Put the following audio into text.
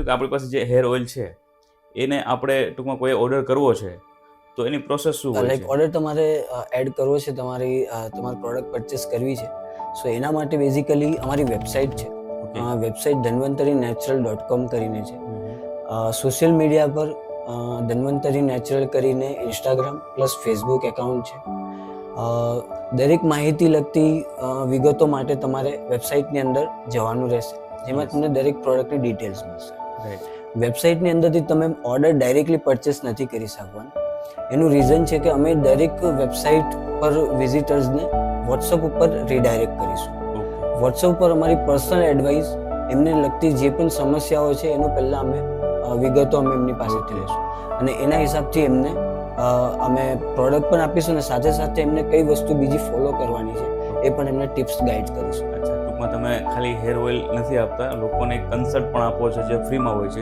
કીધું કે આપણી પાસે જે હેર ઓઇલ છે એને આપણે ટૂંકમાં કોઈ ઓર્ડર કરવો છે તો એની પ્રોસેસ શું હોય લાઈક છે? ઓર્ડર તમારે એડ કરવો છે, તમારી પ્રોડક્ટ પરચેસ કરવી છે, સો એના માટે બેઝિકલી અમારી વેબસાઇટ છે. વેબસાઇટ dhanvantariNatural.com કરીને છે. સોશિયલ મીડિયા પર ધન્વંતરી નેચરલ કરીને ઇન્સ્ટાગ્રામ પ્લસ ફેસબુક એકાઉન્ટ છે. દરેક માહિતી લગતી વિગતો માટે તમારે વેબસાઇટની અંદર જવાનું રહેશે, જેમાં તમને દરેક પ્રોડક્ટની ડિટેલ્સ મળશે. વેબસાઇટની અંદરથી તમે ઓર્ડર ડાયરેક્ટલી પરચેસ નથી કરી શકવાના. એનું રીઝન છે કે અમે દરેક વેબસાઇટ પર વિઝિટર્સને વોટ્સઅપ ઉપર રીડાયરેક્ટ કરીશું. વોટ્સઅપ પર અમારી પર્સનલ એડવાઇસ, એમને લગતી જે પણ સમસ્યાઓ છે એનું પહેલાં અમે વિગતો અમે એમની પાસેથી લઈશું અને એના હિસાબથી એમને અમે પ્રોડક્ટ પણ આપીશું અને સાથે સાથે એમને કઈ વસ્તુ બીજી ફોલો કરવાની છે એ પણ એમને ટિપ્સ ગાઈડ કરીશું. અચ્છા, ટૂંકમાં તમે ખાલી હેર ઓઇલ નથી આપતા, લોકોને કન્સલ્ટ પણ આપો છો જે ફ્રીમાં હોય છે.